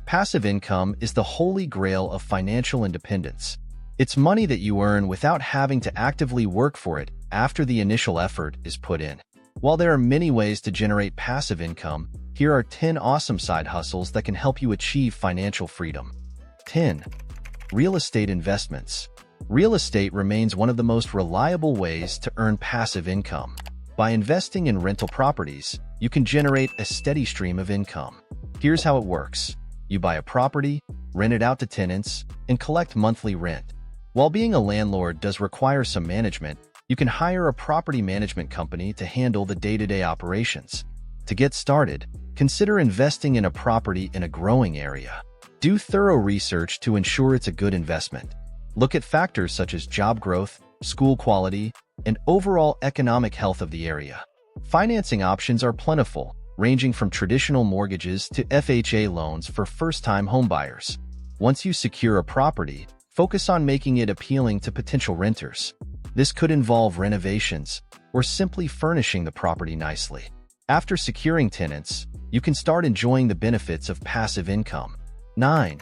Passive income is the holy grail of financial independence. It's money that you earn without having to actively work for it after the initial effort is put in. While there are many ways to generate passive income, here are 10 awesome side hustles that can help you achieve financial freedom. 10. Real estate investments. Real estate remains one of the most reliable ways to earn passive income. By investing in rental properties, you can generate a steady stream of income. Here's how it works. You buy a property, rent it out to tenants, and collect monthly rent. While being a landlord does require some management, you can hire a property management company to handle the day-to-day operations. To get started, consider investing in a property in a growing area. Do thorough research to ensure it's a good investment. Look at factors such as job growth, school quality, and overall economic health of the area. Financing options are plentiful, ranging from traditional mortgages to FHA loans for first-time homebuyers. Once you secure a property, focus on making it appealing to potential renters. This could involve renovations or simply furnishing the property nicely. After securing tenants, you can start enjoying the benefits of passive income. 9.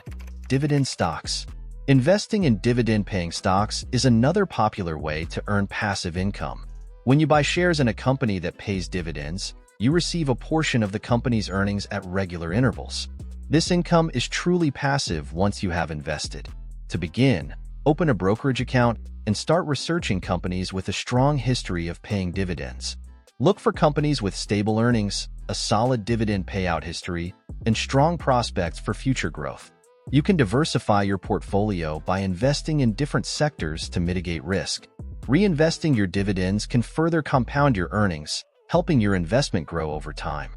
Dividend stocks. Investing in dividend-paying stocks is another popular way to earn passive income. When you buy shares in a company that pays dividends, you receive a portion of the company's earnings at regular intervals. This income is truly passive once you have invested. To begin, open a brokerage account and start researching companies with a strong history of paying dividends. Look for companies with stable earnings, a solid dividend payout history, and strong prospects for future growth. You can diversify your portfolio by investing in different sectors to mitigate risk. Reinvesting your dividends can further compound your earnings, helping your investment grow over time.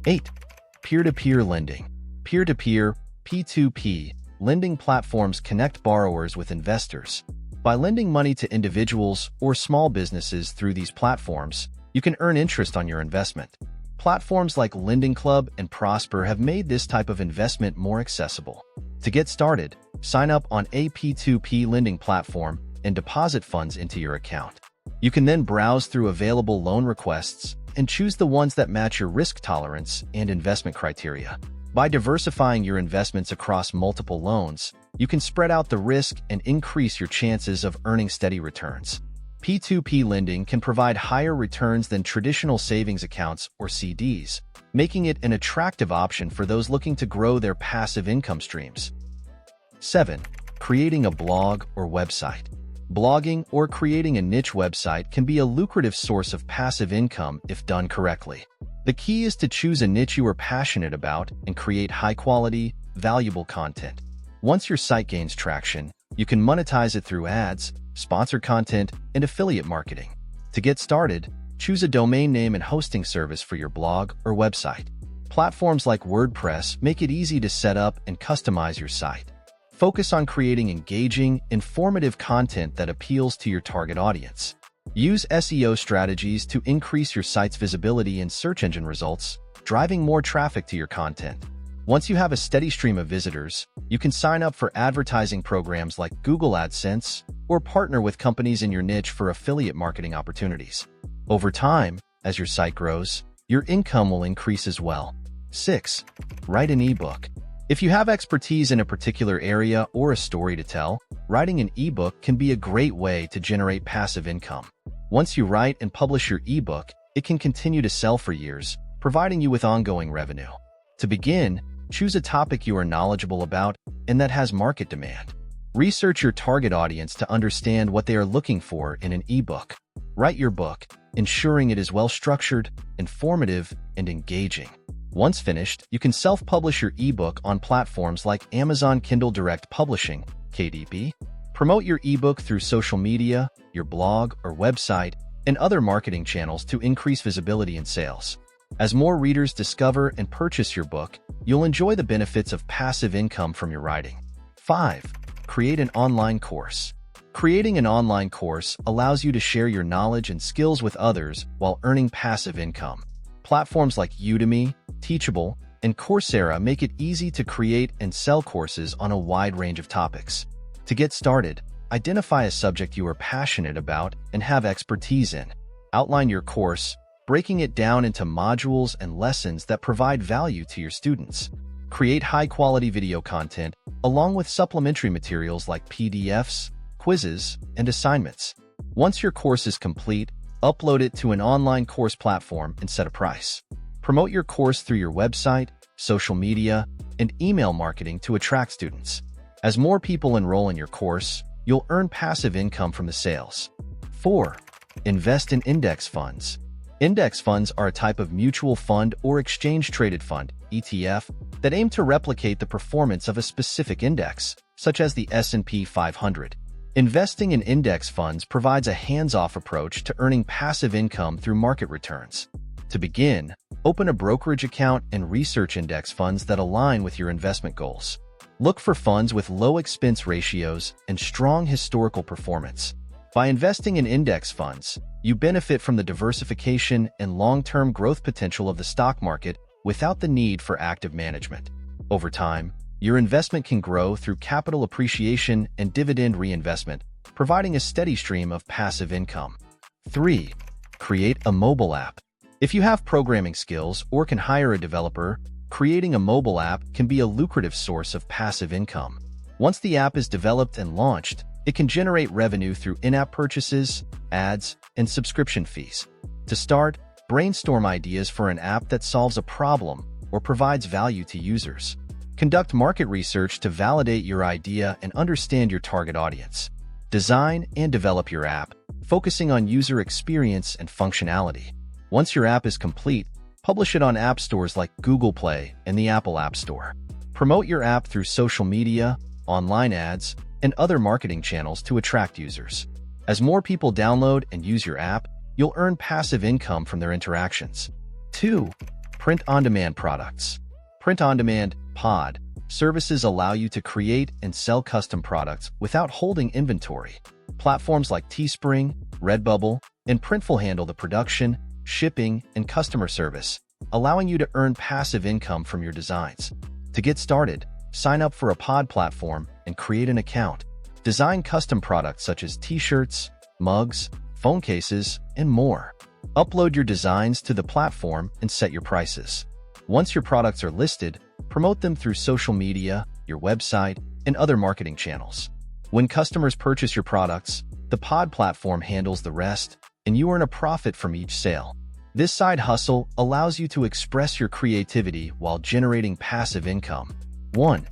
8. Peer-to-peer lending. Peer-to-peer, P2P, lending platforms connect borrowers with investors. By lending money to individuals or small businesses through these platforms, you can earn interest on your investment. Platforms like Lending Club and Prosper have made this type of investment more accessible. To get started, sign up on a P2P lending platform and deposit funds into your account. You can then browse through available loan requests and choose the ones that match your risk tolerance and investment criteria. By diversifying your investments across multiple loans, you can spread out the risk and increase your chances of earning steady returns. P2P lending can provide higher returns than traditional savings accounts or CDs, making it an attractive option for those looking to grow their passive income streams. 7. Creating a blog or website. Blogging or creating a niche website can be a lucrative source of passive income if done correctly. The key is to choose a niche you are passionate about and create high-quality, valuable content. Once your site gains traction, you can monetize it through ads, sponsored content, and affiliate marketing. To get started, choose a domain name and hosting service for your blog or website. Platforms like WordPress make it easy to set up and customize your site. Focus on creating engaging, informative content that appeals to your target audience. Use SEO strategies to increase your site's visibility in search engine results, driving more traffic to your content. Once you have a steady stream of visitors, you can sign up for advertising programs like Google AdSense or partner with companies in your niche for affiliate marketing opportunities. Over time, as your site grows, your income will increase as well. 6. Write an ebook. If you have expertise in a particular area or a story to tell, writing an ebook can be a great way to generate passive income. Once you write and publish your ebook, it can continue to sell for years, providing you with ongoing revenue. To begin, choose a topic you are knowledgeable about and that has market demand. Research your target audience to understand what they are looking for in an ebook. Write your book, ensuring it is well-structured, informative, and engaging. Once finished, you can self-publish your ebook on platforms like Amazon Kindle Direct Publishing, KDP. Promote your ebook through social media, your blog or website, and other marketing channels to increase visibility and sales. As more readers discover and purchase your book, you'll enjoy the benefits of passive income from your writing. 5. Create an online course. Creating an online course allows you to share your knowledge and skills with others while earning passive income. Platforms like Udemy, Teachable, and Coursera make it easy to create and sell courses on a wide range of topics. To get started, identify a subject you are passionate about and have expertise in. Outline your course, breaking it down into modules and lessons that provide value to your students. Create high-quality video content, along with supplementary materials like PDFs, quizzes, and assignments. Once your course is complete, upload it to an online course platform and set a price. Promote your course through your website, social media, and email marketing to attract students. As more people enroll in your course, you'll earn passive income from the sales. 4. Invest in index funds. Index funds are a type of mutual fund or exchange-traded fund, ETF, that aim to replicate the performance of a specific index, such as the S&P 500. Investing in index funds provides a hands-off approach to earning passive income through market returns. To begin, open a brokerage account and research index funds that align with your investment goals. Look for funds with low expense ratios and strong historical performance. By investing in index funds, you benefit from the diversification and long-term growth potential of the stock market without the need for active management. Over time, your investment can grow through capital appreciation and dividend reinvestment, providing a steady stream of passive income. 3. Create a mobile app. If you have programming skills or can hire a developer, creating a mobile app can be a lucrative source of passive income. Once the app is developed and launched, it can generate revenue through in-app purchases, ads, and subscription fees. To start, brainstorm ideas for an app that solves a problem or provides value to users. Conduct market research to validate your idea and understand your target audience. Design and develop your app, focusing on user experience and functionality. Once your app is complete, publish it on app stores like Google Play and the Apple App Store. Promote your app through social media, online ads, and other marketing channels to attract users. As more people download and use your app, you'll earn passive income from their interactions. 2. Print-on-demand products. Print-on-demand (POD) services allow you to create and sell custom products without holding inventory. Platforms like Teespring, Redbubble, and Printful handle the production, shipping, and customer service, allowing you to earn passive income from your designs. To get started, sign up for a pod platform and create an account. Design custom products such as t-shirts, mugs, phone cases, and more. Upload your designs to the platform and set your prices. Once your products are listed, promote them through social media, your website, and other marketing channels. When customers purchase your products, the pod platform handles the rest, and you earn a profit from each sale. This side hustle allows you to express your creativity while generating passive income. 1.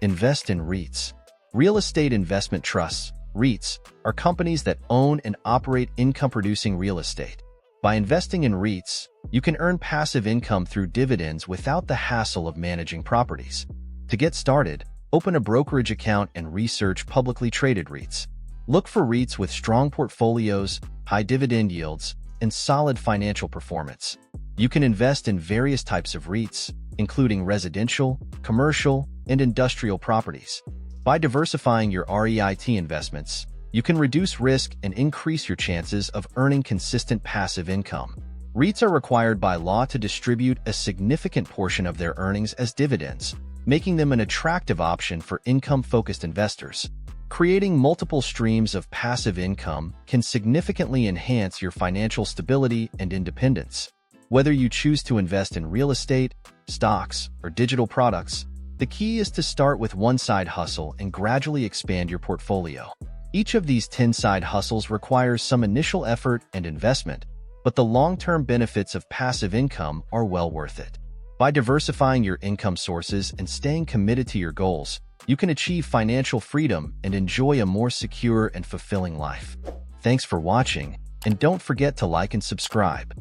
Invest in REITs. Real estate investment trusts, REITs, are companies that own and operate income-producing real estate. By investing in REITs, you can earn passive income through dividends without the hassle of managing properties. To get started, open a brokerage account and research publicly traded REITs. Look for REITs with strong portfolios, high dividend yields, and solid financial performance. You can invest in various types of REITs, including residential, commercial, and industrial properties. By diversifying your REIT investments, you can reduce risk and increase your chances of earning consistent passive income. REITs are required by law to distribute a significant portion of their earnings as dividends, making them an attractive option for income-focused investors. Creating multiple streams of passive income can significantly enhance your financial stability and independence. Whether you choose to invest in real estate, stocks, or digital products, the key is to start with one side hustle and gradually expand your portfolio. Each of these 10 side hustles requires some initial effort and investment, but the long-term benefits of passive income are well worth it. By diversifying your income sources and staying committed to your goals, you can achieve financial freedom and enjoy a more secure and fulfilling life. Thanks for watching, and don't forget to like and subscribe.